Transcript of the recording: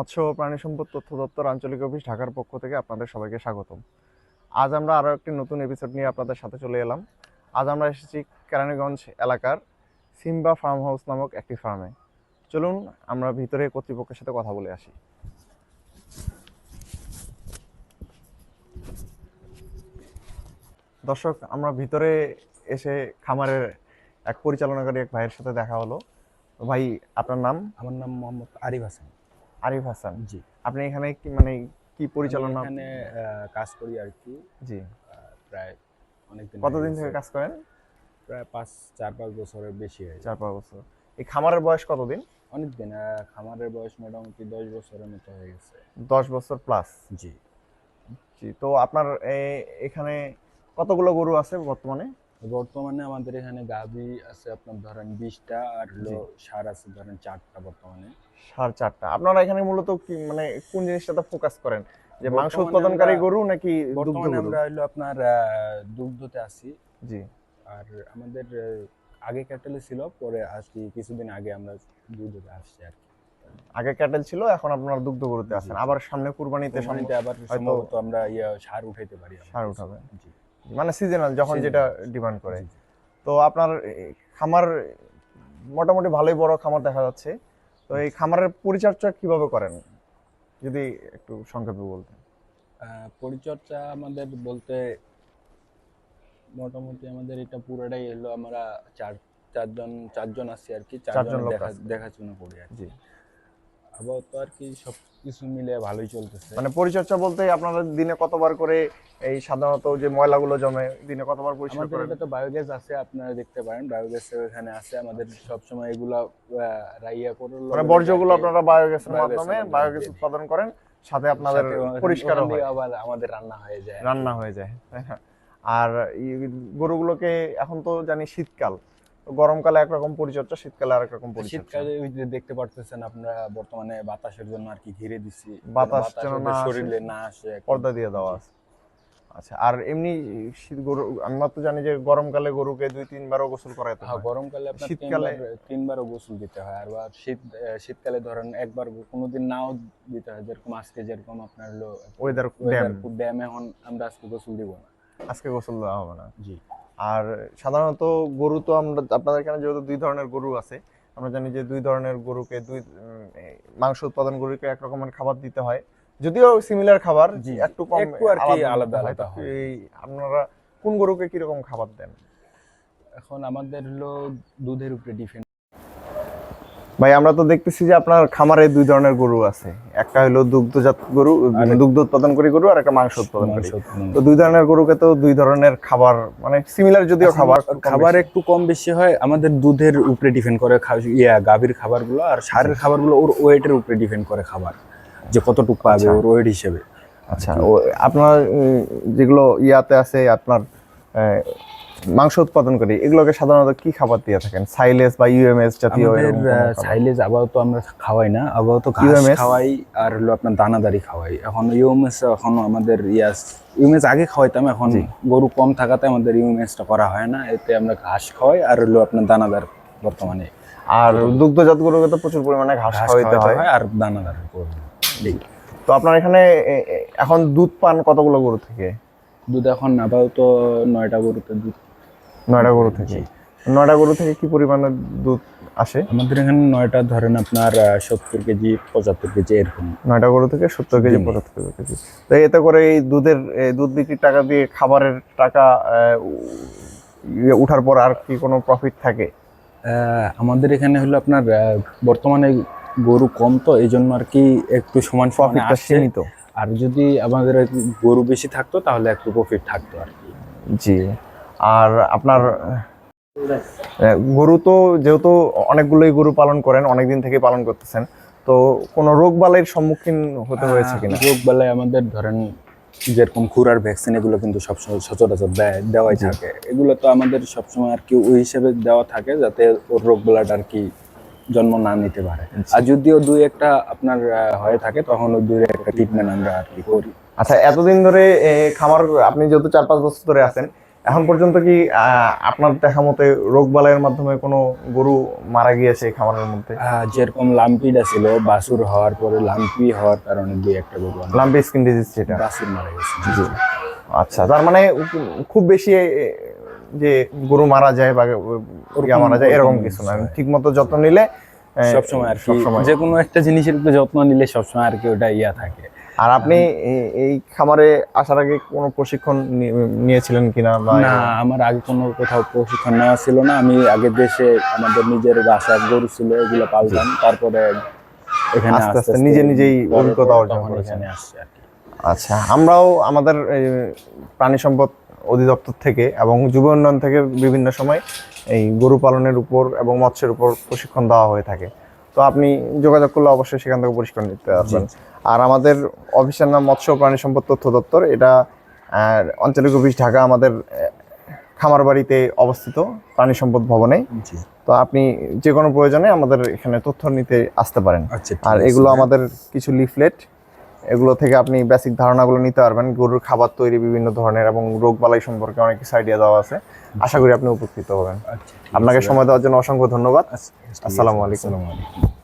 মৎস্য ও প্রাণী সম্পদ তথ্য দপ্তর আঞ্চলিক অফিস ঢাকার পক্ষ থেকে আপনাদের সবাইকে স্বাগতম। আজ আমরা আরও একটি নতুন এপিসোড নিয়ে আপনাদের সাথে চলে এলাম। আজ আমরা এসেছি কেরানীগঞ্জ এলাকার সিম্বা ফার্ম হাউস নামক একটি ফার্মে। চলুন আমরা ভিতরে কর্তৃপক্ষের সাথে কথা বলে আসি। দর্শক, আমরা ভিতরে এসে খামারের এক পরিচালনাকারী এক ভাইয়ের সাথে দেখা হলো। ভাই, আপনার নাম? আমার নাম মোহাম্মদ আরিফ হাসান। আরিফ হাসান, জি। আপনি এখানে কি পরিচালনা? এখানে কাজ করি আর কি। জি। প্রায় অনেকদিন। কতদিন থেকে কাজ করেন? প্রায় 4-5 বছরের বেশি হয়ে যায়। 4-5 বছর। এই খামারের বয়স কতদিন? অনেকদিন। খামারের বয়স মোটামুটি 10 বছরের মতো হয়ে গেছে। 10 বছর প্লাস। জি। জি, তো আপনার এখানে কতগুলো গরু আছে বর্তমানে? বর্তমানে আমাদের এখানে গাভী আছে আপনার ধরেন 20টা, আর হলো ষাঁড় আছে ধরেন 4টা বর্তমানে। ষাঁড় 4টা। আপনারা এখানে মূলত কি কোন জিনিসটাতে ফোকাস করেন, যে মাংস উৎপাদনকারী গরু নাকি দুগ্ধ গরু? আমরা হলো আপনার দুগ্ধতে আছি। জি। আর আমাদের আগে ক্যাটেল ছিল, পরে আজকে কিছুদিন আগে আমরা দুধে আসছি আর কি। আগে ক্যাটেল ছিল, এখন আপনারা দুগ্ধ গরুতে আছেন। আবার সামনে কুরবানিতে আবার সম্ভবত আমরা ষাঁড় উঠাইতে পারি। ষাঁড় উঠাবেন, মানে সিজনাল যখন যেটা ডিমান্ড করে। তো আপনার খামার মোটামুটি ভালোই বড় খামার দেখা যাচ্ছে। তো এই খামারের পরিচর্যা কিভাবে করেন, যদি একটু সংক্ষেপে বলতেন? পরিচর্যা আমাদের বলতে মোটামুটি আমাদের এটা পুরোটাই হলো আমরা চারজন আছি আর কি। চারজন দেখাশোনা করি আর কি। আপাতত আর কি সবকিছু মিলে ভালোই চলতেছে। মানে পরিচর্যা বলতে আপনারা দিনে কতবার করে এই সাধারণত যে ময়লাগুলো জমে দিনে কতবার পরিষ্কার করেন? আমাদের এটা তো বায়োগ্যাস আছে, আপনারা দেখতে পারেন বায়োগ্যাস এখানে আছে। আমাদের সব সময় এগুলা রাইয়া করে, মানে বর্জ্যগুলো আপনারা বায়োগ্যাসের মাধ্যমে বায়োগ্যাস উৎপাদন করেন, সাথে আপনাদের পরিষ্কার হয়, আবার আমাদের রান্না হয়ে যায়। আর গরুগুলোকে এখন তো জানি শীতকাল, গরমকালে একরকম পরিচর্যা, শীতকালে আরেক রকম পরিচর্যা। শীতকালে ওই যে দেখতে পারতেছেন আপনারা বর্তমানে বাতাসের জন্য আর কি ঘিরে দিছি, বাতাস যেন শরীরে না আসে, পর্দা দিয়ে দেওয়া আছে। আচ্ছা, আর এমনি গরু আমরা তো জানি যে গরমকালে গরুকে 2-3 বারও গোসল করাতে হয়। গরমকালে আপনার শীতকালে 3বারও গোসল দিতে হয়। আর শীতকালে ধরেন একবার কোনোদিন নাও দিতে হয়। যেরকম আজকে যেরকম আপনার হলো ওয়েদার ড্যাম, এখন আমরা আজকে গোসল দিব না, আজকে গোসল দেওয়া হবে না। জি। আর সাধারণত গরু তো আপনাদের এখানে যেহেতু 2 ধরনের গরু আছে, আমরা জানি যে 2 ধরনের গরুকে মাংস উৎপাদন গরুকে এক রকমের খাবার দিতে হয়, যদিও সিমিলার খাবার, একটু কম আর কি আলাদা হয়। আপনারা কোন গরুকে কি রকম খাবার দেন? এখন আমাদের হলো দুধের উপরে ডিপেন্ড। ভাই, আমরা তো দেখতেছি যে আপনার খামারে 2 ধরনের গরু আছে, একটা হলো দুগ্ধজাত গরু, দুগ্ধ উৎপাদনকারী গরু, আর একটা মাংস উৎপাদনকারী। তো 2 ধরনের গরুকে তো 2 ধরনের খাবার, মানে সিমিলার যদিও খাবার একটু কম বেশি হয়। আমাদের দুধের উপরে ডিপেন্ড করে গাভীর খাবারগুলো, আর ষাঁড়ের খাবারগুলো ওর ওয়েটের উপরে ডিপেন্ড করে খাবার, যে কতটুকু পাবে ওর ওয়েট হিসেবে। আচ্ছা, আপনার যেগুলো ইয়াতে আছে আপনার মাংস উৎপাদনকারী, এগুলোকে সাধারণত কি খাবার দিয়ে থাকেন? সাইলেজ বা ইউএমএস জাতীয়? সাইলেজ আপাতত আমরা খাওয়াই না, আপাতত ঘাস খাওয়াই, আর হলো আপনার দানাদারি খাওয়াই। এখন ইউএমএস এখনো আমাদের ইউএমএস আগে খাওয়াইতাম, এখন গরু কম থাকাতে আমাদের ইউএমএসটা করা হয় না। এতে আমরা ঘাস খাওয়াই আর হলো আপনার দানাদার বর্তমানে। আর দুগ্ধজাত গরুকে তো প্রচুর পরিমাণে ঘাস খাওয়াইতে হয় আর দানাদার। তো আপনার এখানে এখন দুধ পান কতগুলো গরু থেকে? দুধ এখন আপাতত 9টা গরুতে দুধ। 9টা গরু থেকে? 9টা গরু থেকে কি পরিমাণে দুধ আসে? আমাদের এখানে 9টা ধরেন আপনার 70 কেজি 75 কেজি এরকম। 9টা গরু থেকে 70 কেজি 75 কেজি। তো এতে করে এই দুধ বিক্রির টাকা দিয়ে খাবারের টাকা উঠার পর আর কি কোনো প্রফিট থাকে? আমাদের এখানে হলো আপনার বর্তমানে গরু কম, তো এই জন্য আর কি একটু সমান প্রফিটটা সীমিত। আর যদি আমাদের গরু বেশি থাকতো তাহলে একটু প্রফিট থাকতো আর কি। জি। আর আপনার গরু তো যেহেতু অনেকগুলোই গরু পালন করেন, অনেকদিন থেকে পালন করতেছেন, তো কোনো রোগ বালাইয়ের সম্মুখীন হতে হয়েছে কিনা? রোগ বালাই আমাদের ধরেন যেরকম খুরার ভ্যাকসিন, এগুলো কিন্তু সবসময় সচরাচর দেওয়াই থাকে। এগুলো তো আমাদের সবসময় আর কি ওই হিসেবে দেওয়া থাকে, যাতে ওর রোগ বালাটা আর কি জন্ম না নিতে পারে। আর যদিও 2-1টা আপনার হয়ে থাকে, তখন ওই 2-1টা ট্রিটমেন্ট আমরা আর কি করি। আচ্ছা, এতদিন ধরে খামার আপনি যেহেতু 4-5 বছর ধরে আছেন, এখন পর্যন্ত কি আপনার দেখা মতে রোগবালাইয়ের মাধ্যমে কোনো গরু মারা গিয়েছে এই খামারের মধ্যে? যেরকম লাম্পিটা ছিল, বাছুর হওয়ার পরে লাম্পি হওয়ার কারণে দুই একটা গরু লাম্পি স্কিন ডিজিজ যেটা বাছুর মারা গেছে। জি। আচ্ছা, তার মানে খুব বেশি যে গরু মারা যায় বা মারা যায় এরকম কিছু না, ঠিক মতো যত্ন নিলে সবসময় আর কি, যে কোনো একটা জিনিসের উপরে যত্ন নিলে সবসময় আর কি ওটা থাকে। আর আপনি এই খামারে আসার আগে কোনো প্রশিক্ষণ নিয়েছিলেন কিনা? না, আমার আগে কোনো কোথাও প্রশিক্ষণ নেওয়া ছিল না। আমি আগে দেশে আমাদের নিজের বাসার গরু ছিল, এগুলো পালতাম। তারপরে এখানে আস্তে আস্তে নিজেই অভিজ্ঞতা অর্জন করেছেন। আচ্ছা, আমরাও আমাদের প্রাণী সম্পদ অধিদপ্তর থেকে এবং যুব উন্নয়ন থেকে বিভিন্ন সময় এই গরু পালনের উপর এবং মৎস্যের উপর প্রশিক্ষণ দেওয়া হয়ে থাকে। তো আপনি যোগাযোগ করলে অবশ্যই সেখান থেকে প্রশিক্ষণ নিতে পারবেন। আর আমাদের অফিসের নাম মৎস্য প্রাণী সম্পদ তথ্য দপ্তর। এটা আঞ্চলিক অফিস ঢাকা আমাদের খামার বাড়িতে অবস্থিত, প্রাণী সম্পদ ভবনে। তো আপনি যে কোনো প্রয়োজনে আমাদের এখানে তথ্য নিতে আসতে পারেন। আর এগুলো আমাদের কিছু লিফলেট, এগুলো থেকে আপনি বেসিক ধারণাগুলো নিতে পারবেন। গরুর খাবার তৈরি বিভিন্ন ধরনের এবং রোগ বালাই সম্পর্কে অনেক কিছু আইডিয়া দেওয়া আছে। আশা করি আপনি উপকৃত হবেন। আপনাকে সময় দেওয়ার জন্য অসংখ্য ধন্যবাদ। আসসালামু আলাইকুম।